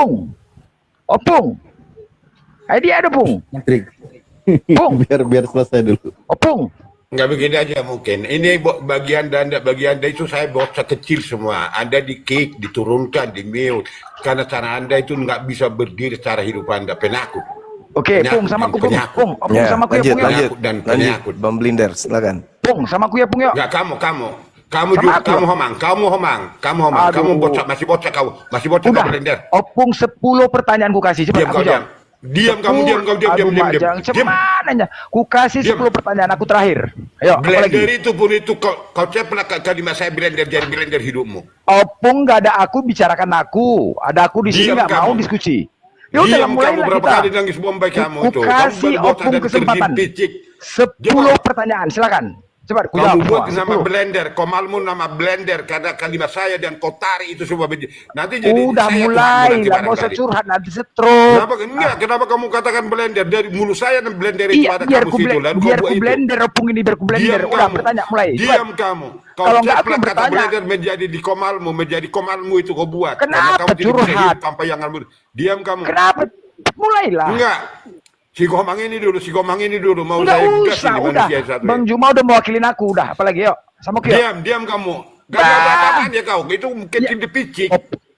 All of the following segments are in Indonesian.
Pung. Opung. Dia ada Pung. Trik. Pung. biar selesai dulu. Opung. Nggak begini aja mungkin. Ini bagi anda itu saya bocah kecil semua. Anda di kick, diturunkan, di mute. Karena cara anda itu nggak bisa berdiri secara hidup anda. Penakut. Oke, Pung sama aku Pung. Pung, Opung sama aku ya Pung. Lanjut, dan lanjut. Bang Blinder, silakan. Pung sama aku ya Pung yuk. Nggak kamu juga, kamu homang. Kamu bocah, masih bocah kau. Masih bocah kau Blender. Opung 10 pertanyaan ku kasih. Cepat aku jawab. Diam. Cemananya. Ku kasih 10 pertanyaan aku terakhir. Ayo, Blender itu pun itu kau ceplak kalimat saya Blender jadi Blender hidupmu. Opung nggak ada aku bicarakan aku. Ada aku di sini nggak mau diskusi. Ya udah mulailah berapa kita. kali nangis Bombay kamu Ku tuh. kasih Opung kesempatan. 10 pertanyaan, silakan. Cepat, ku jawab. Kamu buat nama Blender, komalmu nama Blender karena kalimat saya dan kau tarik itu semua nanti jadi udah saya mulai lah, mau curhat nanti stroke. Kenapa kamu katakan Blender dari mulut saya dan Blender itu ada biar kamu ku situ lalu biar kau ku buat blender Opung ini biar ku blender. Diam Udah kamu. bertanya mulai. Diam kamu. Kau Kalau nggak aku ceplak yang kata bertanya. Blender menjadi di komalmu, menjadi komalmu itu kau buat. Kenapa karena kamu tidak bisa curhat? hidup tanpa yang diam kamu. Kenapa? Mulailah. Enggak. Si Komang ini dulu mau Udah saya gas usah, ini udah. manusia satu. Bang Juma udah mewakilin aku, udah. Apalagi yuk. Sama Kyo. Diam kamu. Gak ada apa-apaan ya kau. Itu kecil dipicik.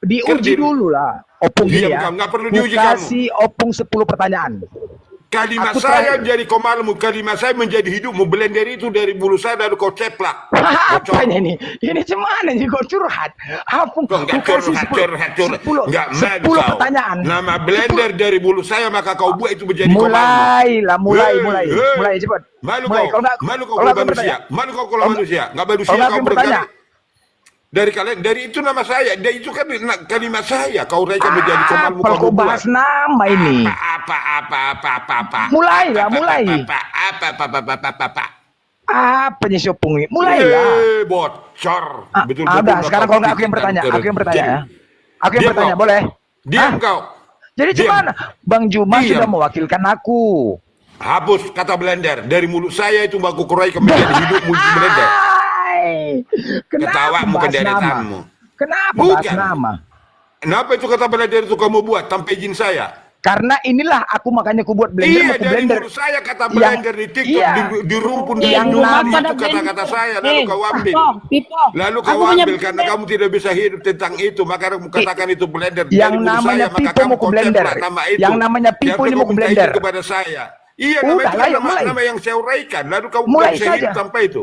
Diuji dulu lah. Opung Diam ini ya. kamu, nggak perlu diuji kamu. Kasih Opung 10 pertanyaan. Kalimat Aku saya terakhir. menjadi komalmu, kalimat saya menjadi hidupmu. Blender itu dari bulu saya lalu kau ceplak. Apanya ini? Ini cemana nih kau curhat? Opung, Kau nggak curhat. Nggak 10 kau. pertanyaan. Nama Blender dari bulu saya maka kau buat itu menjadi komalmu. Mulai cepat. Malu Mulai. kau kalau manusia. Malu kau kalau manusia. Nggak manusia kau bertanya. Dari kalian, dari itu nama saya, dari itu kan kalimat saya. Kau reka menjadi komalmu. Kau bahas nama ini. Apa. Mulai. Apa nih si Opung ini? Mulailah. Bocor. Betul. Udah, sekarang kalau nggak aku yang bertanya. Aku yang bertanya ya. Aku yang bertanya, boleh? Diam kau. Jadi gimana? Bang Juma Diam. sudah mewakilkan aku. Hapus kata Blender. Dari mulut saya itu aku kurai menjadi hidupmu Blender. Ketawamu penderetanmu. Kenapa bahas Bukan. nama? Kenapa itu kata Blender itu kamu buat tanpa izin saya? Karena inilah aku makanya aku buat blender. Iya, aku dari blender. mulut saya kata Blender di TikTok, iya. di rumpun Yang itu nama- kata-kata saya, lalu kau ambil. Lalu kau ambil karena kamu tidak bisa hidup tentang itu, maka kamu katakan itu Blender. Dari Yang mulut namanya saya, maka Pipo kamu mau ke blender. konseplah nama itu. Yang namanya Pipo ini mau ke blender. Kepada saya. Iya, Udah, nama itu ayo, mulai. nama yang saya uraikan. Lalu kamu Mulai tidak bisa hidup saja. tanpa itu.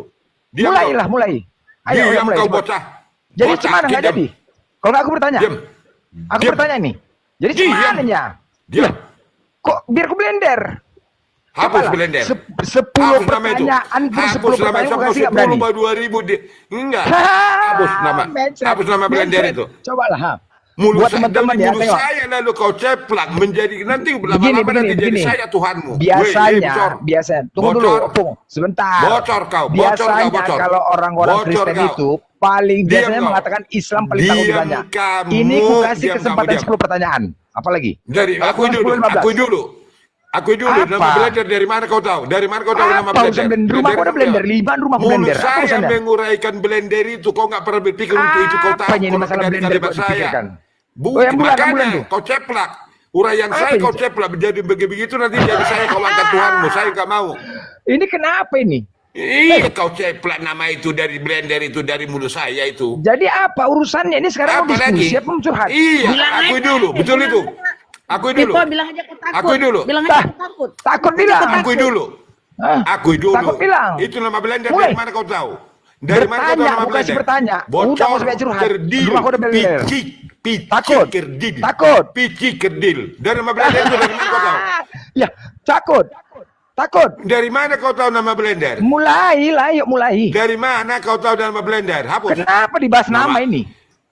Diam Mulailah, kau. mulai. Ayo, Diam mulai. kau cepat. bocah. Jadi Bocah, gimana nggak diam. jadi? Kalau nggak aku bertanya. Diam. Aku Diam. bertanya nih. Jadi Diam. gimana ya? Diam. Kok biar aku blender? Hapus Cobalah. Blender. 10 pertanyaan terus 10 pertanyaan aku kasih nggak berani. 2000 enggak. Hapus nama Blender itu. Cobalah. Ha. Mulut Buat teman-teman ya, mulut tengok. saya lalu kau ceplak menjadi nanti Begini, lama-lama nanti jadi begini. saya Tuhanmu. Biasanya, tunggu dulu, Bocor. Opung, sebentar. Bocor kau, Biasanya bocor. kalau orang-orang Bocor Kristen kau. itu paling Diam biasanya kau. mengatakan Islam paling tangguh Diam banyak. kamu, Ini ku kasih diam kesempatan kamu, diam. 10 pertanyaan. Apalagi? Dari Kalau aku kurang dulu, 10, 15. Aku dulu Apa? nama Blender dari mana kau tahu? Dari mana kau tahu nama Apa Blender? urusan blender? Rumahku ada blender, Liban rumahku Mulut blender. Apa saya urusannya? menguraikan blender itu, kau nggak pernah berpikir untuk itu kau tahu. Apanya ini kau masalah dengar blender kalimat kok dipikirkan? Oh, yang bulan tuh. Kau ceplak. Uraian saya ini? kau ceplak menjadi begitu nanti jadi saya kau angkat Tuhanmu. Saya nggak mau. Ini kenapa ini? Iya kau ceplak nama itu dari blender itu dari mulut saya itu. Jadi apa urusannya? Ini sekarang mau Apa lagi? diskusi, apa mau curhat? Iya, Bilang aku aja, dulu, betul bilang itu. aja. Aku dulu. Pipo bilang aja aku takut. Aku dulu. Bilang aja aku takut. Takut bilang. Aku dulu. Hah? Aku dulu. Takut bilang. Itu nama blender Mulai. dari mana kau tahu? Dari mana kau tahu Bertanya, nama aku kasih blender? bertanya. Udah, Bocor, nggak usah banyak curhat. kerdil, Rumahku ada blender. picik, Takut. kerdil. Takut. Picik, kerdil. Dari nama blender itu dari mana kau tahu? Ya, takut. Takut. Dari mana kau tahu nama blender? Mulai lah, yuk mulai. Dari mana kau tahu nama blender? Hapus. Kenapa dibahas nama ini?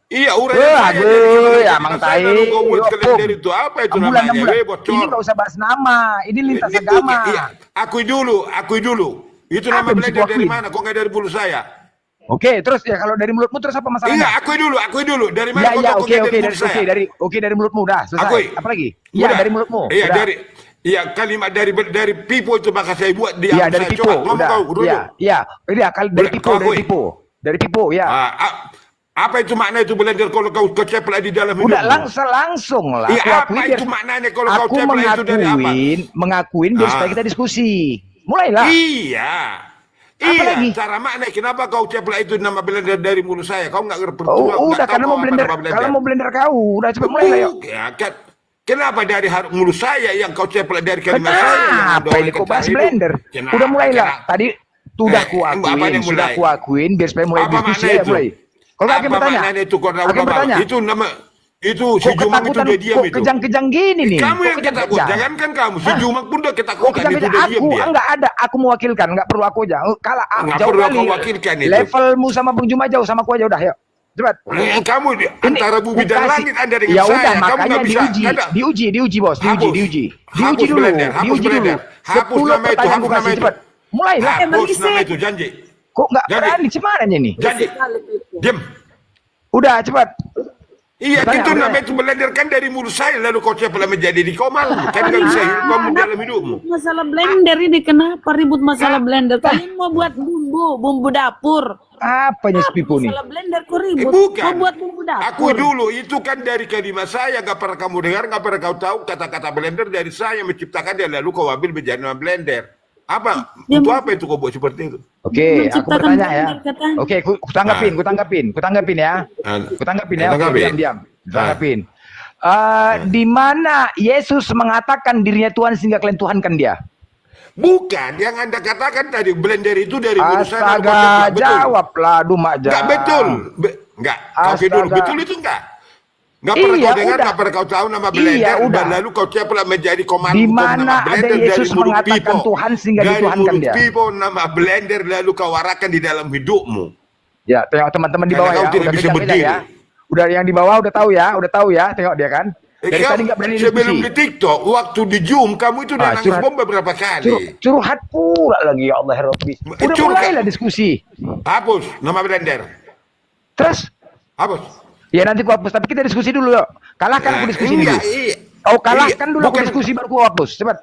Iya, uraian saya. Aduh, ya mang Saya tai. lalu kau buat Yuk, blender Pung. itu apa itu Ambulan, namanya? ambulan. Bocor. Ini nggak usah bahas nama. Ini lintas Itu, agama. iya. Akui dulu. Itu Apa nama yang blender mesti dari kuakui? mana? Kok nggak dari bulu saya? Oke, terus ya kalau dari mulutmu terus apa masalahnya? Iya, akui dulu. Dari mana Ya, kau ya, tahu oke, kok nggak oke, dari bulu saya? dari mulutmu dah. Selesai. Akui. Apa lagi? Iya, Udah. dari mulutmu. Iya, Udah. iya kalimat dari Pipo itu maka saya buat di Iya, akun dari saya. Pipo. Coba ngomong Udah. kau dulu. Iya, kali dari Udah, Pipo, kau dari akui. Pipo. Dari Pipo, ya. Apa itu makna itu blender kalau kau ceplak di dalam Udah hidupmu? langsung lah. Iya, Aku apa akui itu biar, maknanya kalau kau aku ceplak itu dari apa? mengakuin biar Ah. supaya kita diskusi. Mulailah. Iya. Apa Iya, lagi? cara makna kenapa kau ceplak itu nama blender dari mulut saya? Kau nggak ngerti. Oh, udah karena mau blender, kalau mau blender kau, udah cepat mulai yuk. Ya, kan. Kenapa dari mulut saya yang kau ceplak dari kalimat saya? Yang Kenapa ini kau bahas blender? Udah mulailah. Tadi sudah kuakuin, biar supaya mulai Apa diskusi makna ya itu? mulai. Kalau Apa Hakim bertanya, maknanya itu? Hakim bertanya, Itu nama itu si kok Jumak itu ketakutan, dia diam kok itu. kejang-kejang gini nih? Kamu Kok yang ketakutan, kejang-kejang? jangankan kamu, si Hah? Jumak pun udah Kok ketakutan itu kejang-kejang? dia diam Aku dia. enggak ada, aku mewakilkan, enggak perlu aku aja. Kalah Nggak jauh perlu kali. kau wakilkan itu. Levelmu sama Bung Juma jauh, sama aku aja udah, yuk. Cepat. Kamu antara bumi dan kasih- langit Anda dengan ya saya. udah, Kamu makanya nggak bisa. diuji bos, Hapus. diuji Hapus dulu, blender, hapus diuji dulu. blender. Hapus 10 nama itu, pertanyaan hapus aku nama kasih, itu. cepat. Mulailah. Hapus nama itu, janji. Kok nggak Jadi- berani semananya nih? Janji. Diam. Udah cepat. Iya, Bertanya, itu bertanya. namanya itu blender kan dari mulut saya lalu kau ceplak menjadi di komal. Kan nggak bisa hidup kamu dalam hidupmu. Masalah blender ini kenapa ribut masalah blender? Kalian mau buat bumbu dapur. Apanya sepipu nih? Masalah blender kok ribut? Bukan. Mau buat bumbu Aku dapur. dulu itu kan dari kalimat saya nggak pernah kamu dengar, nggak pernah kau tahu kata-kata blender dari saya menciptakan dia lalu kau ambil menjadi nama blender. Apa? Ya, Untuk apa itu kau buat seperti itu? Oke, aku Menciptakan bertanya ya. blender, katanya. Oke, ku tanggapin ya. Ku tanggapin ya. Oke, Tanggapin. diam. Tanggapin. Di mana Yesus mengatakan dirinya Tuhan sehingga kalian tuhankan dia? Bukan, yang Anda katakan tadi blender itu dari mulut saya. lalu kau Astaga, ceplak. Betul. jawablah Dumak jam. Nggak betul. Nggak, kau dulu. Astaga. Betul itu nggak? Nggak pernah Iya, kau dengar, udah. nggak pernah kau tahu nama Iya, blender, udah. dan lalu kau ceplak menjadi komando Di hukum mana nama ada blender Yesus dari mulut mengatakan people. Tuhan sehingga Dari dituhankan mulut dia? people nama blender lalu kau warahkan di dalam hidupmu. Ya, tengok teman-teman di Karena bawah kau ya. tidak Udah bisa kejang-kejang berdiri. ya. Udah yang di bawah udah tahu ya. Tengok dia kan. Dari tadi nggak berani sebelum diskusi. di TikTok, waktu di Zoom, kamu itu udah nangis curhat. bom beberapa kali. Curhat pula lagi ya Allah Rabbi. Udah Curhat. mulailah diskusi. Hapus nama blender. Terus Hapus. ya nanti ku hapus, tapi kita diskusi dulu yuk. Kalahkan aku diskusi Enggak, dulu. iya. Oh, kalahkan Iya, dulu aku bukan. diskusi baru ku hapus. Cepat.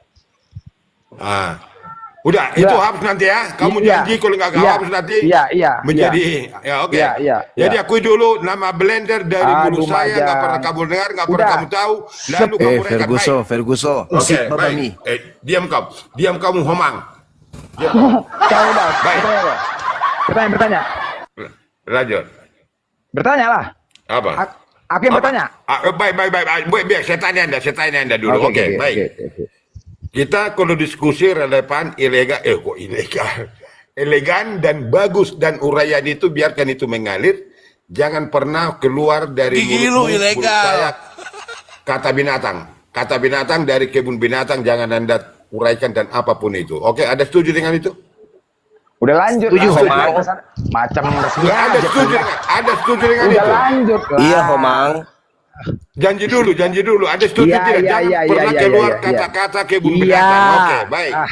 Udah, Ya. itu hapus nanti ya. Kamu Iya. janji kalau nggak kau Iya. hapus nanti Iya. menjadi ya oke. Iya. Jadi akui dulu nama blender dari mulut Aduh, saya nggak Majan. pernah kamu dengar, nggak pernah Udah. kamu tahu, lalu kamu rekan baik. Ferguso. Oke, Usik baik. babami. Diam kamu homang. Kau udah. Baik. Bertanya. Lanjut. Bertanya lah. Apa? Aku yang bertanya. Baik. Biar saya tanya anda dulu. Oke, baik. Oke. Kita kalau diskusi relevan, ilegal, kok ilegal? Elegan dan bagus dan uraian itu biarkan itu mengalir. Jangan pernah keluar dari Gigi mulut lu ilegal. saya kata binatang dari kebun binatang jangan anda uraikan dan apapun itu. Oke, ada setuju dengan itu? Udah lanjut. Setuju, lah. Homang. Macam resmi Ada aja. setuju dengan Udah itu? lanjut lah. Iya, Homang. Janji dulu. Ada setuju Iya, tidak? iya, Jangan iya, pernah iya, keluar iya, iya. kata-kata kebun Iya. binatang. Oke, baik. Ah,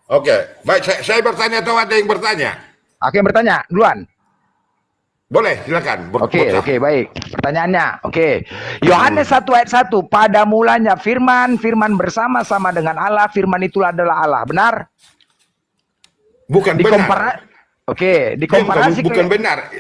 Oke, baik. Saya bertanya atau ada yang bertanya? aku yang bertanya duluan. Boleh, silakan. Oke, baik. Pertanyaannya, oke. Yohanes 1 ayat 1. Pada mulanya firman bersama-sama dengan Allah, firman itulah adalah Allah. Benar? Bukan benar. Dikomparasi Bukan benar.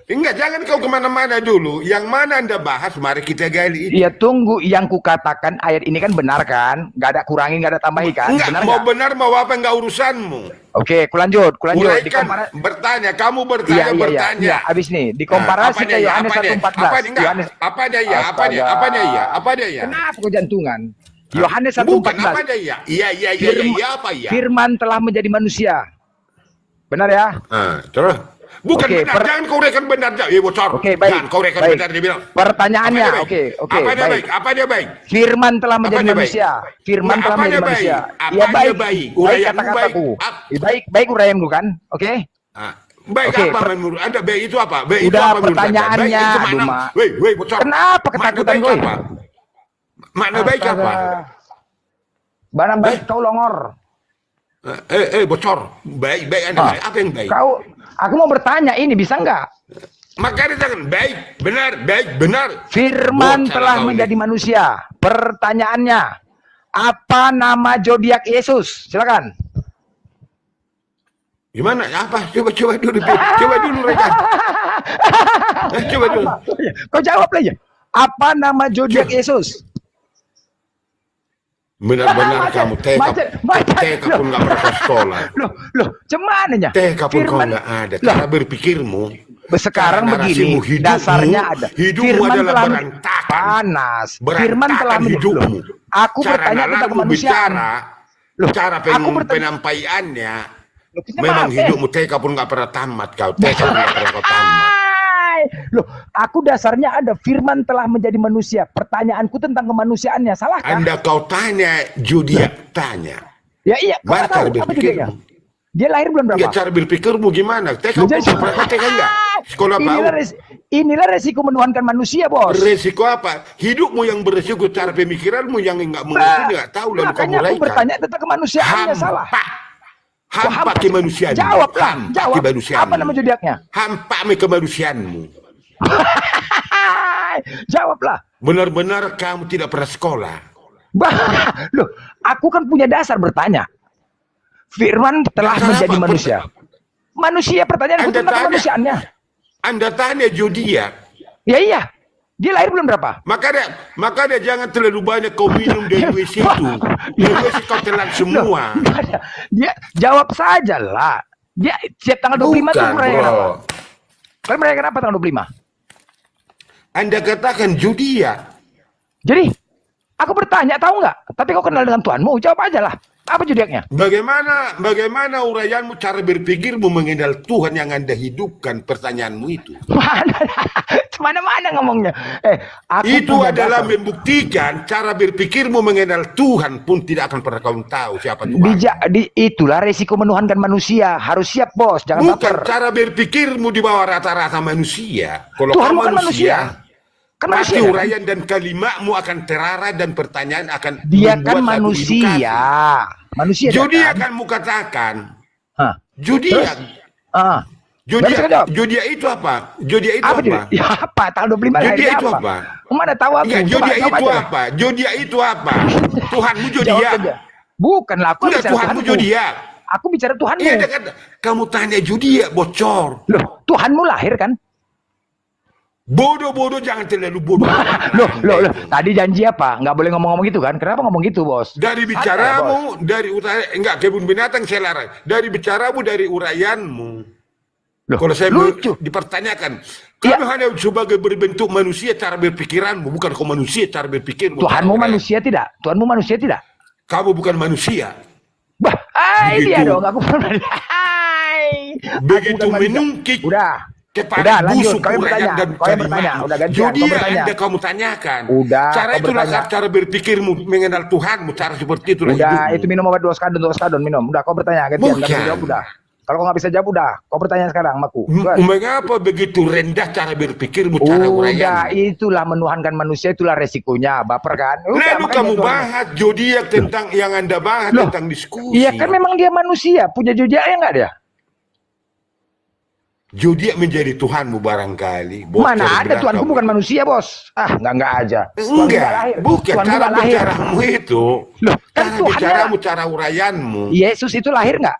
Enggak, jangan kau kemana-mana dulu. Yang mana anda bahas, mari kita gali. Iya, tunggu. Yang kukatakan ayat ini kan benar kan? Nggak ada kurangin, nggak ada tambahin kan? Enggak, Benar mau nggak? benar mau apa enggak urusanmu. Oke, kulanjut. Uraikan, bertanya, kamu bertanya, bertanya. Iya, habis nih. Dikomparasi ke Yohanes 1:14. Yohanes. Apanya iya? Kenapa kau jantungan? Yohanes Bukan, 1:14. apanya iya? Iya, apa iya? Firman telah menjadi manusia. Benar ya? Terus? Bukan Oke, benar, jangan kau uraikan benar. Bocor. Oke, baik. Jangan kau uraikan Baik. benar, dia bilang. Pertanyaannya, Apanya oke, baik? Apa dia baik? Firman telah menjadi Apanya baik? manusia. Firman Nah, telah apanya menjadi baik? manusia. Apanya Ya baik. baik? Baik Uraianmu kata-kataku. baik. Baik uraianku kan? Oke? Baik Oke, apa menurut anda? Baik itu apa? Baik itu Udah, apa menurut anda? pertanyaannya, Baik itu aduh, mana? Mak. Woi, bocor. Kenapa Makna ketakutan baik gue? apa? Makna baik apa? Barang baik kau longor. Bocor. Baik anda. Baik. Apa yang baik? Aku mau bertanya ini bisa nggak? Makanya jangan baik, benar. Firman Bocor telah kau menjadi ini. manusia. Pertanyaannya, apa nama zodiak Yesus? Silakan. Gimana? Apa? Coba dulu, coba dulu Regan. Coba dulu. Kau jawab aja. Apa nama zodiak Yesus? Benar-benar kamu TK pun nggak pernah ke sekolah. Loh, cemananya? TK pun kau nggak ada. Cara berpikirmu. Sekarang begini, dasarnya ada. Hidupmu adalah berantakan. Panas. Firman telah hidupmu. Aku bertanya tentang kemanusiaan. Cara penyampaiannya. Memang hidupmu TK pun nggak pernah tamat kau. TK pun nggak pernah kau tamat. Loh, aku dasarnya ada firman telah menjadi manusia. Pertanyaanku tentang kemanusiaannya, salahkah? Anda kau tanya, Zodiak tanya. Ya iya, kau Mana tahu cara apa zodiaknya? Dia lahir bulan berapa? Ya, cara berpikirmu gimana? TK pernah TK enggak? Sekolah Inilah resiko menuhankan manusia, bos. Resiko apa? Hidupmu yang beresiko, cara pemikiranmu yang enggak mengerti, enggak tahu lalu kamu Makanya aku raikan. bertanya tentang kemanusiaannya, salah. Hampa kemanusiaan. Jawablah, jawab. Apa nama zodiaknya? Hampa kemanusiaanmu. Jawablah. Benar-benar kamu tidak pernah sekolah. Loh, aku kan punya dasar bertanya. Firman telah menjadi manusia. Manusia, pertanyaanku tentang kemanusiaannya. Anda tanya zodiak. Ya iya. Dia lahir bulan berapa? Maka dia jangan terlalu banyak kau minum dari WC itu. Dari WC kau telan semua. Dia jawab saja lah. Dia setiap tanggal 25 itu merayakan apa? Kalian merayakan apa tanggal 25? Anda katakan zodiak. Jadi, aku bertanya, tahu nggak? Tapi kau kenal dengan Tuhanmu, jawab aja lah. Apa zodiaknya? Bagaimana uraianmu, cara berpikirmu mengenal Tuhan yang Anda hidupkan, pertanyaanmu itu? Mana ngomongnya? Itu adalah membuktikan cara berpikirmu mengenal Tuhan pun tidak akan pernah kamu tahu siapa Tuhan. Itulah resiko menuhankan manusia. Harus siap, bos. Jangan Bukan baper. cara berpikirmu di bawah rata-rata manusia. Kalau Tuhanmu kamu kan manusia. Kan pasti manusia, kan? uraian dan kalimatmu akan terarah dan pertanyaan akan Dia kan membuat satu manusia. edukasi. Manusia. Zodiak kan? akan katakan. Hah. Zodiak. Zodiak itu apa? Zodiak itu apa? Ya apa? Tanggal 25 Zodiak itu apa? Mana tahu aku? Ya, zodiak itu apa? Zodiak itu apa? Tuhanmu zodiak. Bukan lah, aku Enggak, bicara Tuhanmu Tuhanmu. zodiak. Aku bicara Tuhanmu. Iya, kamu tanya zodiak bocor. Loh, Tuhanmu lahir kan? Bodoh-bodoh, jangan terlalu bodoh. Loh, tadi janji apa? Nggak boleh ngomong-ngomong gitu kan? Kenapa ngomong gitu, bos? Dari bicaramu, dari utara, enggak, kebun binatang saya larang. Dari bicaramu, dari uraianmu. Loh, kalau saya lucu. dipertanyakan, kamu hanya sebagai berbentuk manusia cara berpikiranmu, bukan kau manusia cara berpikir. Tuhanmu manusia tidak? Tuhanmu manusia tidak? Kamu bukan manusia. Bah, dia dong, aku bukan. Begitu menungkik. Udah lanjut, kau yang bertanya, udah gantian, kau bertanya. Kamu tanyakan. Udah, cara itulah cara berpikirmu mengenal Tuhanmu, cara seperti itulah udah, hidupmu. itu minum obat 2 skadon minum. Udah, kau bertanya, gantian, nggak bisa jawab udah. Kalau kau nggak bisa jawab udah, kau bertanya sekarang sama aku. Mengapa begitu rendah cara berpikirmu, cara uraianmu? Udah, itulah menuhankan manusia, itulah resikonya, baper kan? Lalu kamu bahas zodiak tentang yang Anda bahas tentang diskusi. Iya kan memang dia manusia, punya zodiaknya nggak dia? Zodiak menjadi Tuhanmu barangkali. Mana ada, Tuhanku bukan manusia, bos. Enggak aja. Enggak, bukan cara bicaramu itu. Loh, kan cara bicaramu, cara uraianmu. Yesus itu lahir nggak?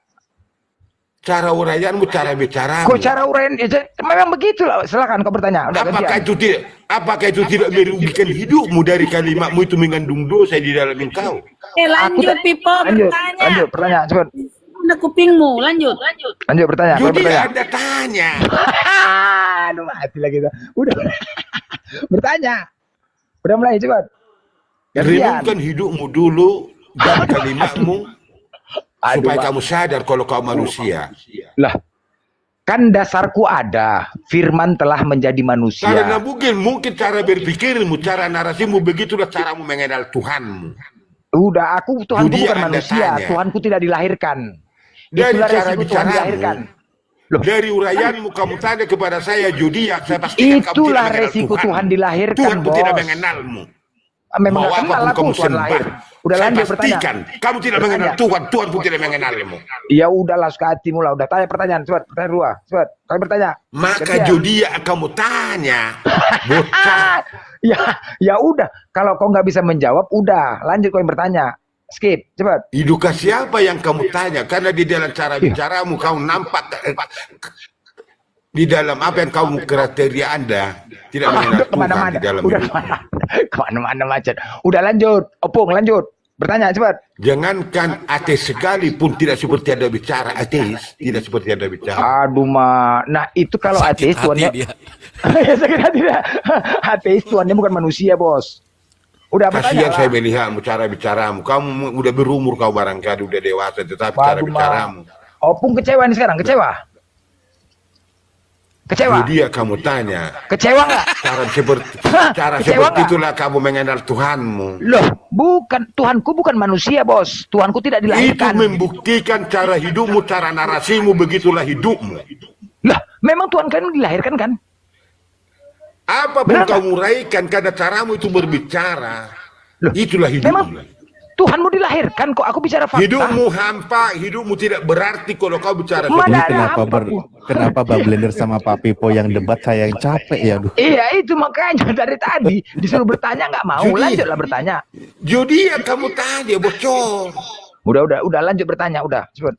Cara uraianmu, cara bicaramu. Kok cara uraian? Memang begitu lah. Silakan kau bertanya. Udah, apakah itu tidak merugikan hidupmu dari kalimatmu itu mengandung dosa di dalam engkau? Lanjut, Pipo, bertanya. Lanjut, pertanyaan, cepat. Udah kupingmu, lanjut. Lanjut bertanya. Jadi Anda tanya. Aduh, mati lagi tuh. Udah. Bertanya. Udah mulai, cepat. Renungkan hidupmu dulu dan kalimatmu supaya kamu sadar kalau kau manusia. Lah, kan dasarku ada. Firman telah menjadi manusia. Karena mungkin cara berpikirmu, cara narasimu, begitulah caramu mengenal Tuhanmu. Udah, Tuhanku bukan manusia. Tanya. Tuhanku tidak dilahirkan. Dari itulah cara resiko Tuhan dilahirkan. bicaramu, dari uraianmu kamu tanya kepada saya zodiak, saya pastikan kamu Itulah tidak mengenal resiko Tuhan. Tuhan dilahirkan, Tuhanku bos. tidak mengenalmu. Memang Mau nggak kenal apapun aku kamu Tuhan lahir. Udah saya lanjut pastikan pertanyaan. kamu tidak mengenal Tuhan, Tuhan pun tidak mengenalmu. Ya udahlah, suka hatimu lah. Udah tanya pertanyaan, cepat. Pertanyaan dua, cepat. Kau bertanya. Maka zodiak kamu tanya. Bocah. Ya udah. Kalau kau nggak bisa menjawab, udah lanjut kau yang bertanya. Skip, cepat. Edukasi apa yang kamu tanya? Karena di dalam cara bicaramu kau nampak di dalam apa yang kamu kriteria Anda tidak mengenal Udah Tuhan kemana-mana. di dalam Udah hidup. kemana-mana macet. Udah lanjut. Opung lanjut. Bertanya cepat. Jangankan ateis sekalipun tidak seperti Anda bicara, ateis tidak seperti Anda bicara. Aduh ma. Nah itu kalau Sakit ateis hati tuannya. dia. Ya sakit hati dah. Ateis tuannya bukan manusia bos. Udah bertanya Kasihan saya lah. melihatmu cara bicaramu. Kamu udah berumur kau barangkali udah dewasa, tetapi cara Waduh ma. bicaramu. Opung kecewa nih sekarang. Kecewa. Kecewa. Jadi dia kamu tanya. Kecewa nggak? Cara Kecewa seperti nggak? itulah kamu mengenal Tuhanmu. Loh, bukan Tuhanku bukan manusia, Bos. Tuhanku tidak Itu dilahirkan. membuktikan cara hidupmu, cara narasimu, begitulah hidupmu. Lah, memang Tuhan kan dilahirkan kan? Apapun Benar kamu uraikan karena caramu itu berbicara. Loh, Itulah Memang hidupmu. Tuhanmu dilahirkan kok aku bicara fakta. Hidupmu hampa, hidupmu tidak berarti kalau kau bicara Mana seperti ada Kenapa apa, Bu? kenapa Bang Blender sama Pak Pipo yang debat saya yang capek ya, aduh. Iya, itu makanya dari tadi disuruh bertanya nggak mau. Jadi- Lanjutlah bertanya. Jodi ya kamu tanya bocor. Udah lanjut bertanya, udah. Cepet.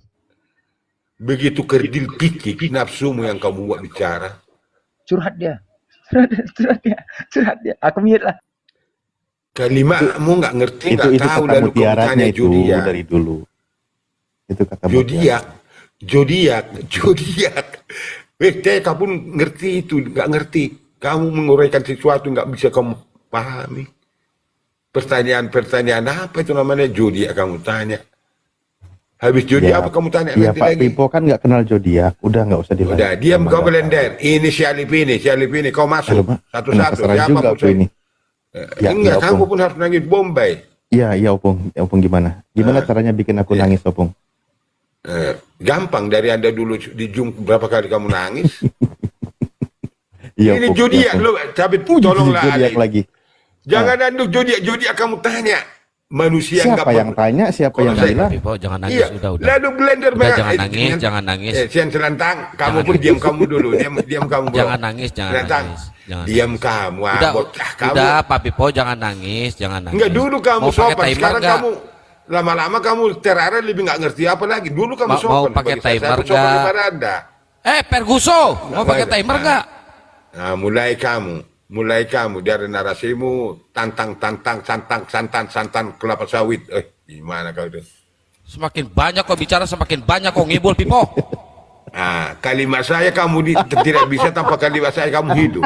Begitu kerdil pikik nafsumu yang kamu buat bicara. Curhat dia. Curhat dia. Aku mute lah. Kalimatmu nggak ngerti, Itu nggak tahu kata lalu kamu mutiaranya tanya itu zodiak. dari dulu. Itu kata Zodiak, zodiak. Kamu pun ngerti itu, nggak ngerti. Kamu menguraikan sesuatu nggak bisa kamu pahami. Pertanyaan apa itu namanya zodiak kamu tanya. Habis zodiak apa kamu tanya Ya nanti Pak lagi? Pipo kan nggak kenal zodiak, udah nggak usah dilanjut. Udah, diam kau Blender. Ini sialip ini, kau masuk Aduh, Pak, satu-satu. penasaran Siapa juga pun aku ini. Ya, enggak, ya, kamu Opung. pun harus nangis Bombay. Iya, Opung. Ya, Opung gimana? Gimana caranya bikin aku nangis, Opung? Gampang dari Anda dulu di Zoom berapa kali kamu nangis. Iya, Ini Opung, zodiak Opung. lu, tapi tolonglah Zodiak Ali. lagi. Jangan anu zodiak kamu tanya. Manusia Siapa nggak yang tanya? Siapa Kalau yang saya- bilang? Pipo jangan nangis, Iya, udah. lalu Blender Udah, jangan nangis, jangan nangis. Sian Selantang, kamu Jangan pun nangis. diam kamu dulu, diam kamu bro. Jangan nangis, jangan Selantang, nangis. Jangan diam nangis. kamu, Udah, bocah kamu. udah Pak Pipo jangan nangis, jangan nangis. Enggak, dulu kamu Mau pakai sopan, timer sekarang nggak? kamu lama-lama kamu terarah lebih nggak ngerti apa lagi. Dulu kamu Mau sopan. pakai bagi saya timer pun sopan nggak? daripada Anda. Perguso, mau pakai timer nggak? Nah, mulai kamu dari narasimu santan kelapa sawit. Gimana kau itu? Semakin banyak kau bicara, semakin banyak kau ngibul, Pipo. Kalimat saya kamu tidak bisa tanpa kalimat saya kamu hidup.